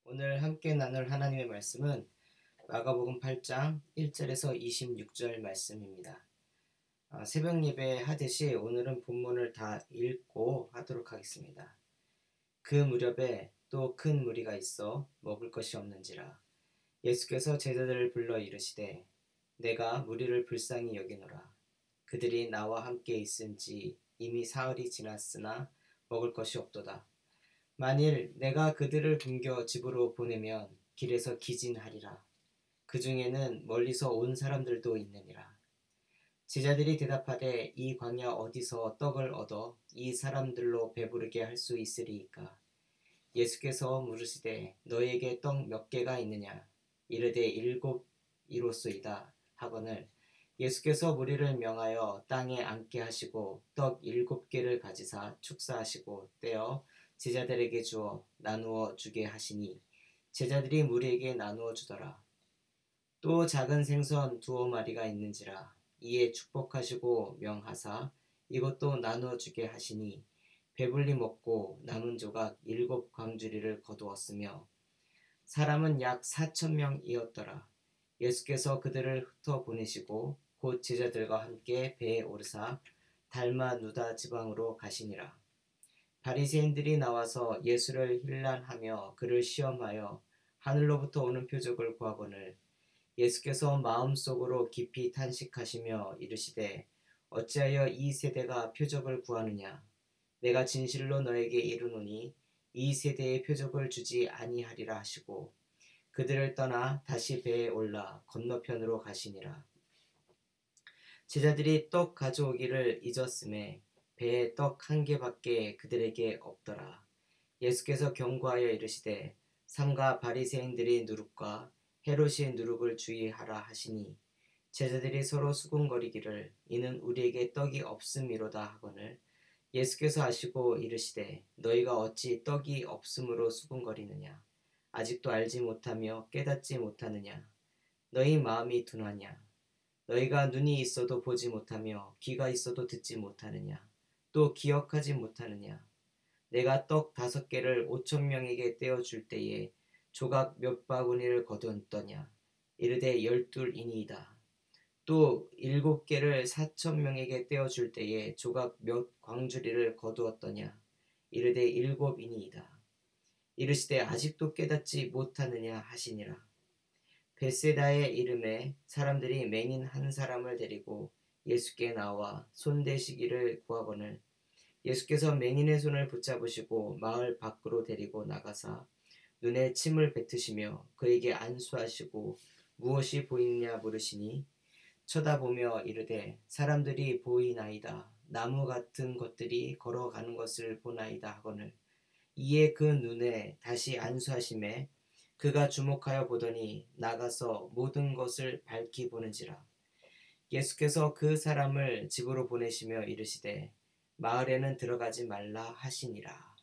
오늘 함께 나눌 하나님의 말씀은 마가복음 8장 1절에서 26절 말씀입니다. 새벽 예배 하듯이 오늘은 본문을 다 읽고 하도록 하겠습니다. 그 무렵에 또 큰 무리가 있어 먹을 것이 없는지라 예수께서 제자들을 불러 이르시되 내가 무리를 불쌍히 여기노라. 그들이 나와 함께 있은지 이미 사흘이 지났으나 먹을 것이 없도다. 만일 내가 그들을 굶겨 집으로 보내면 길에서 기진하리라. 그 중에는 멀리서 온 사람들도 있느니라. 제자들이 대답하되 이 광야 어디서 떡을 얻어 이 사람들로 배부르게 할 수 있으리이까. 예수께서 물으시되 너에게 떡 몇 개가 있느냐. 이르되 일곱 이로소이다 하거늘 예수께서 무리를 명하여 땅에 앉게 하시고 떡 7개를 가지사 축사하시고 떼어 제자들에게 주어 나누어 주게 하시니 제자들이 무리에게 나누어 주더라. 또 작은 생선 2마리가 있는지라. 이에 축복하시고 명하사 이것도 나누어 주게 하시니 배불리 먹고 남은 조각 7광주리를 거두었으며 사람은 약 4,000명이었더라. 예수께서 그들을 흩어 보내시고 곧 제자들과 함께 배에 오르사 달마누다 지방으로 가시니라. 바리새인들이 나와서 예수를 힐난하며 그를 시험하여 하늘로부터 오는 표적을 구하거늘 예수께서 마음속으로 깊이 탄식하시며 이르시되 어찌하여 이 세대가 표적을 구하느냐. 내가 진실로 너에게 이르노니 이 세대에 표적을 주지 아니하리라 하시고 그들을 떠나 다시 배에 올라 건너편으로 가시니라. 제자들이 떡 가져오기를 잊었음에 배에 떡 1개밖에 그들에게 없더라. 예수께서 경고하여 이르시되 삼가 바리새인들이 누룩과 헤롯이 누룩을 주의하라 하시니 제자들이 서로 수군거리기를 이는 우리에게 떡이 없음이로다 하거늘 예수께서 아시고 이르시되 너희가 어찌 떡이 없음으로 수군거리느냐. 아직도 알지 못하며 깨닫지 못하느냐. 너희 마음이 둔하냐. 너희가 눈이 있어도 보지 못하며 귀가 있어도 듣지 못하느냐. 또 기억하지 못하느냐. 내가 떡 5개를 5,000명에게 떼어줄 때에 조각 몇 바구니를 거두었더냐. 이르되 12이니이다. 또 7개를 4,000명에게 떼어줄 때에 조각 몇 광주리를 거두었더냐. 이르되 7이니이다. 이르시되 아직도 깨닫지 못하느냐 하시니라. 벳세다의 이름에 사람들이 맹인 한 사람을 데리고 예수께 나와 손대시기를 구하거늘 예수께서 맹인의 손을 붙잡으시고 마을 밖으로 데리고 나가사 눈에 침을 뱉으시며 그에게 안수하시고 무엇이 보이느냐 물으시니 쳐다보며 이르되 사람들이 보이나이다. 나무 같은 것들이 걸어가는 것을 보나이다 하거늘 이에 그 눈에 다시 안수하심에 그가 주목하여 보더니 나가서 모든 것을 밝히 보는지라. 예수께서 그 사람을 집으로 보내시며 이르시되 마을에는 들어가지 말라 하시니라.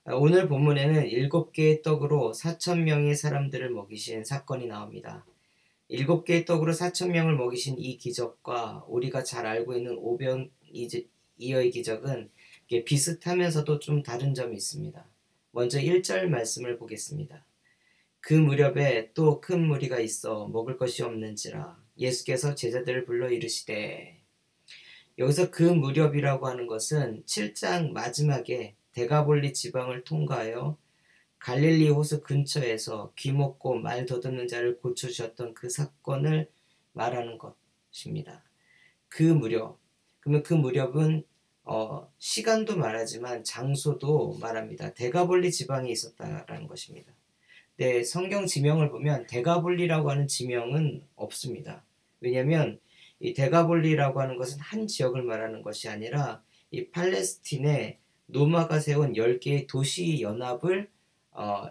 오늘 본문에는 7개의 떡으로 4,000명의 사람들을 먹이신 사건이 나옵니다. 7개의 떡으로 4,000명을 먹이신 이 기적과 우리가 잘 알고 있는 오병이어의 기적은 비슷하면서도 좀 다른 점이 있습니다. 먼저 1절 말씀을 보겠습니다. 그 무렵에 또 큰 무리가 있어 먹을 것이 없는지라 예수께서 제자들을 불러 이르시되 여기서 그 무렵이라고 하는 것은 7장 마지막에 데가볼리 지방을 통과하여 갈릴리 호수 근처에서 귀 먹고 말 더듬는 자를 고쳐주셨던 그 사건을 말하는 것입니다. 그 무렵, 그러면 그 무렵은 시간도 말하지만 장소도 말합니다. 데가볼리 지방에 있었다라는 것입니다. 네, 성경 지명을 보면 데가볼리라고 하는 지명은 없습니다. 왜냐하면 이 데가볼리라고 하는 것은 한 지역을 말하는 것이 아니라 이 팔레스틴에 로마가 세운 10개의 도시 연합을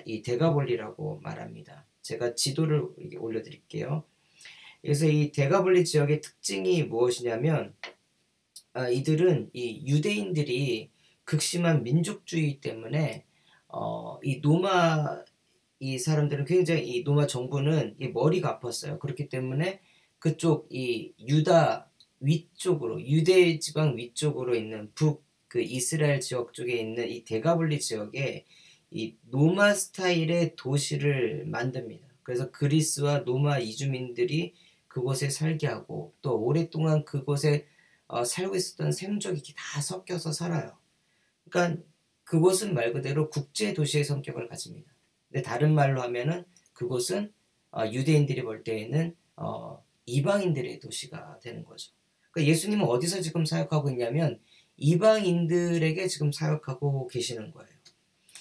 이 데가볼리라고 말합니다. 제가 지도를 올려드릴게요. 그래서 이 데가볼리 지역의 특징이 무엇이냐면 이들은 이 유대인들이 극심한 민족주의 때문에 이 노마 이 사람들은 굉장히 이 로마 정부는 이 머리가 아팠어요. 그렇기 때문에 그쪽 이 유다 위쪽으로 유대 지방 위쪽으로 있는 그 이스라엘 지역 쪽에 있는 이 데가볼리 지역에 이 로마 스타일의 도시를 만듭니다. 그래서 그리스와 로마 이주민들이 그곳에 살게 하고 또 오랫동안 그곳에 살고 있었던 샘족이 다 섞여서 살아요. 그러니까 그곳은 말 그대로 국제 도시의 성격을 가집니다. 근데 다른 말로 하면은 그곳은 유대인들이 볼 때에는 이방인들의 도시가 되는 거죠. 그러니까 예수님은 어디서 지금 사역하고 있냐면 이방인들에게 지금 사역하고 계시는 거예요.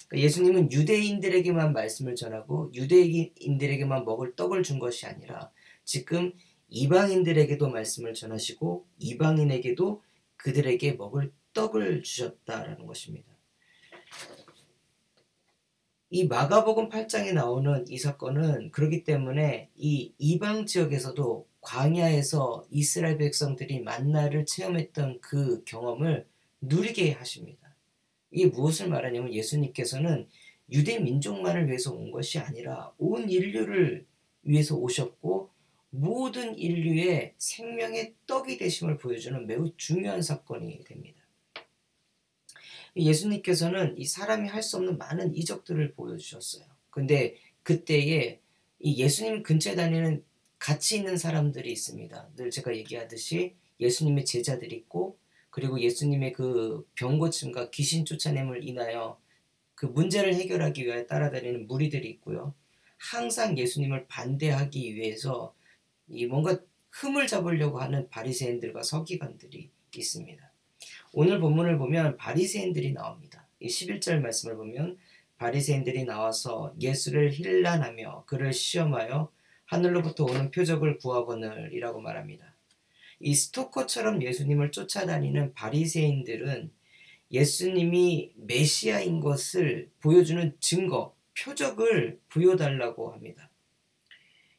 그러니까 예수님은 유대인들에게만 말씀을 전하고 유대인들에게만 먹을 떡을 준 것이 아니라 지금 이방인들에게도 말씀을 전하시고 이방인에게도 그들에게 먹을 떡을 주셨다라는 것입니다. 이 마가복음 8장에 나오는 이 사건은 그렇기 때문에 이 이방 지역에서도 광야에서 이스라엘 백성들이 만나를 체험했던 그 경험을 누리게 하십니다. 이게 무엇을 말하냐면 예수님께서는 유대 민족만을 위해서 온 것이 아니라 온 인류를 위해서 오셨고 모든 인류의 생명의 떡이 되심을 보여주는 매우 중요한 사건이 됩니다. 예수님께서는 이 사람이 할 수 없는 많은 이적들을 보여주셨어요. 근데 그때에 이 예수님 근처에 다니는 같이 있는 사람들이 있습니다. 늘 제가 얘기하듯이 예수님의 제자들이 있고 그리고 예수님의 그 병고침과 귀신 쫓아냄을 인하여 그 문제를 해결하기 위하여 따라다니는 무리들이 있고요. 항상 예수님을 반대하기 위해서 이 뭔가 흠을 잡으려고 하는 바리새인들과 서기관들이 있습니다. 오늘 본문을 보면 바리새인들이 나옵니다. 이 11절 말씀을 보면 바리새인들이 나와서 예수를 힐난하며 그를 시험하여 하늘로부터 오는 표적을 구하거늘이라고 말합니다. 이 스토커처럼 예수님을 쫓아다니는 바리새인들은 예수님이 메시아인 것을 보여주는 증거, 표적을 보여달라고 합니다.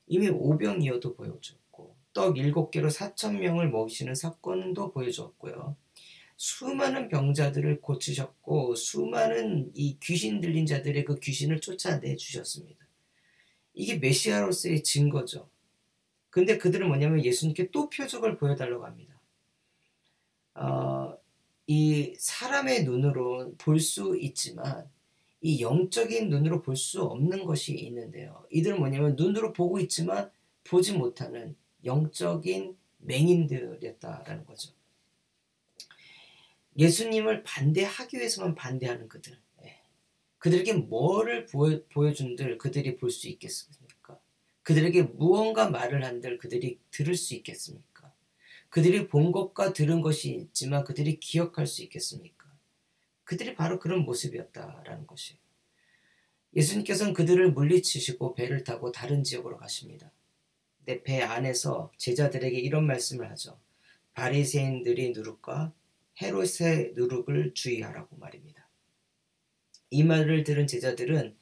이미 오병이어도 보여줬고 떡 7개로 4,000명을 먹이시는 사건도 보여줬고요. 수많은 병자들을 고치셨고 수많은 이 귀신 들린 자들의 그 귀신을 쫓아내 주셨습니다. 이게 메시아로서의 증거죠. 근데 그들은 뭐냐면 예수님께 또 표적을 보여달라고 합니다. 이 사람의 눈으로 볼 수 있지만 이 영적인 눈으로 볼 수 없는 것이 있는데요. 이들은 뭐냐면 눈으로 보고 있지만 보지 못하는 영적인 맹인들이었다라는 거죠. 예수님을 반대하기 위해서만 반대하는 그들. 그들에게 뭐를 보여준들 그들이 볼 수 있겠습니까? 그들에게 무언가 말을 한들 그들이 들을 수 있겠습니까? 그들이 본 것과 들은 것이 있지만 그들이 기억할 수 있겠습니까? 그들이 바로 그런 모습이었다라는 것이에요. 예수님께서는 그들을 물리치시고 배를 타고 다른 지역으로 가십니다. 근데 배 안에서 제자들에게 이런 말씀을 하죠. 바리새인들의 누룩과 헤롯의 누룩을 주의하라고 말입니다. 이 말을 들은 제자들은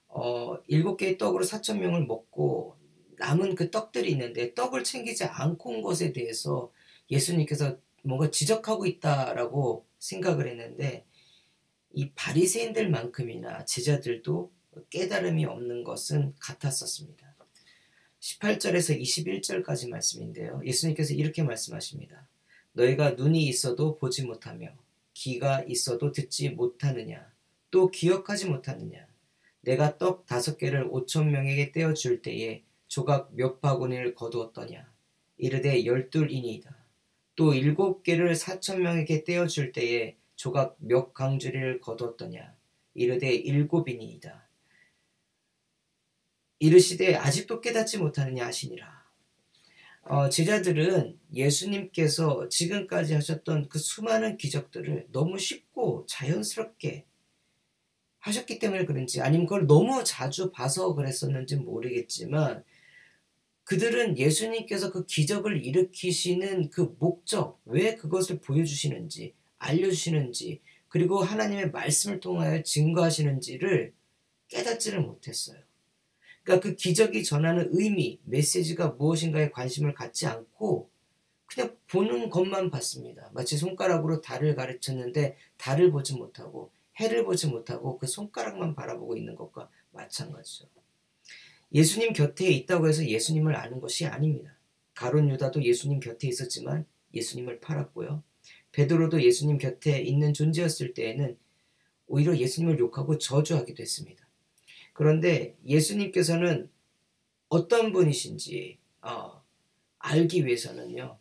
7개의 떡으로 4,000명을 먹고 남은 그 떡들이 있는데 떡을 챙기지 않고 온 것에 대해서 예수님께서 뭔가 지적하고 있다라고 생각을 했는데 이 바리새인들만큼이나 제자들도 깨달음이 없는 것은 같았었습니다. 18절에서 21절까지 말씀인데요. 예수님께서 이렇게 말씀하십니다. 너희가 눈이 있어도 보지 못하며 귀가 있어도 듣지 못하느냐 또 기억하지 못하느냐 내가 떡 5개를 5,000명에게 떼어줄 때에 조각 몇 바구니를 거두었더냐 이르되 12이니이다. 또 7개를 4,000명에게 떼어줄 때에 조각 몇 강주리를 거두었더냐 이르되 7이니이다. 이르시되 아직도 깨닫지 못하느냐 하시니라. 제자들은 예수님께서 지금까지 하셨던 그 수많은 기적들을 너무 쉽고 자연스럽게 하셨기 때문에 그런지 아니면 그걸 너무 자주 봐서 그랬었는지 모르겠지만 그들은 예수님께서 그 기적을 일으키시는 그 목적, 왜 그것을 보여주시는지 알려주시는지 그리고 하나님의 말씀을 통하여 증거하시는지를 깨닫지를 못했어요. 그러니까 그 기적이 전하는 의미, 메시지가 무엇인가에 관심을 갖지 않고 그냥 보는 것만 봤습니다. 마치 손가락으로 달을 가르쳤는데 달을 보지 못하고 해를 보지 못하고 그 손가락만 바라보고 있는 것과 마찬가지죠. 예수님 곁에 있다고 해서 예수님을 아는 것이 아닙니다. 가룟 유다도 예수님 곁에 있었지만 예수님을 팔았고요. 베드로도 예수님 곁에 있는 존재였을 때에는 오히려 예수님을 욕하고 저주하기도 했습니다. 그런데 예수님께서는 어떤 분이신지 알기 위해서는요.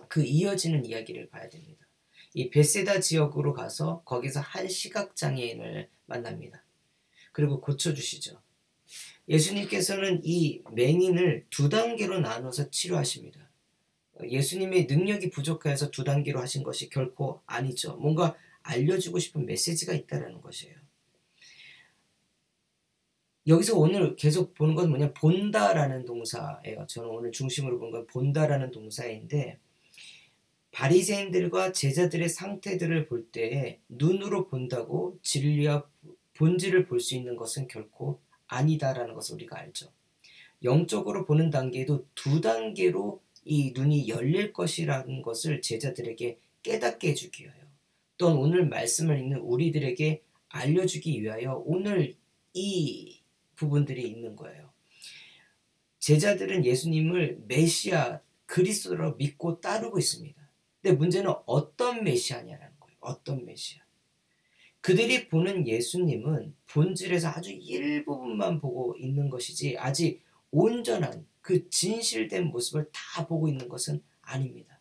그 이어지는 이야기를 봐야 됩니다. 이 베세다 지역으로 가서 거기서 한 시각장애인을 만납니다. 그리고 고쳐주시죠. 예수님께서는 이 맹인을 두 단계로 나눠서 치료하십니다. 예수님의 능력이 부족해서 두 단계로 하신 것이 결코 아니죠. 뭔가 알려주고 싶은 메시지가 있다는 것이에요. 여기서 오늘 계속 보는 건 뭐냐, 본다라는 동사예요. 저는 오늘 중심으로 본 건 본다라는 동사인데, 바리새인들과 제자들의 상태들을 볼 때에 눈으로 본다고 진리와 본질을 볼 수 있는 것은 결코 아니다라는 것을 우리가 알죠. 영적으로 보는 단계도 두 단계로 이 눈이 열릴 것이라는 것을 제자들에게 깨닫게 해주기 위하여, 또는 오늘 말씀을 읽는 우리들에게 알려주기 위하여 오늘 이 부분들이 있는 거예요. 제자들은 예수님을 메시아 그리스도로 믿고 따르고 있습니다. 근데 문제는 어떤 메시아냐라는 거예요. 어떤 메시아. 그들이 보는 예수님은 본질에서 아주 일부분만 보고 있는 것이지 아직 온전한 그 진실된 모습을 다 보고 있는 것은 아닙니다.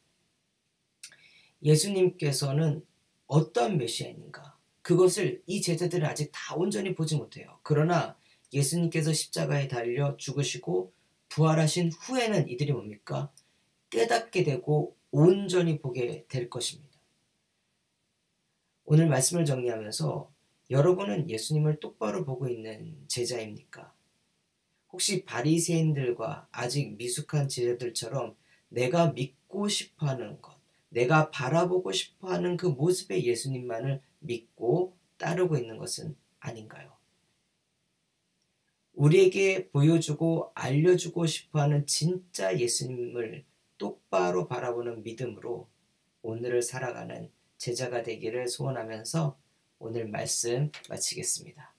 예수님께서는 어떤 메시아인가? 그것을 이 제자들은 아직 다 온전히 보지 못해요. 그러나 예수님께서 십자가에 달려 죽으시고 부활하신 후에는 이들이 뭡니까? 깨닫게 되고 온전히 보게 될 것입니다. 오늘 말씀을 정리하면서 여러분은 예수님을 똑바로 보고 있는 제자입니까? 혹시 바리새인들과 아직 미숙한 제자들처럼 내가 믿고 싶어하는 것, 내가 바라보고 싶어하는 그 모습의 예수님만을 믿고 따르고 있는 것은 아닌가요? 우리에게 보여주고 알려주고 싶어하는 진짜 예수님을 똑바로 바라보는 믿음으로 오늘을 살아가는 제자가 되기를 소원하면서 오늘 말씀 마치겠습니다.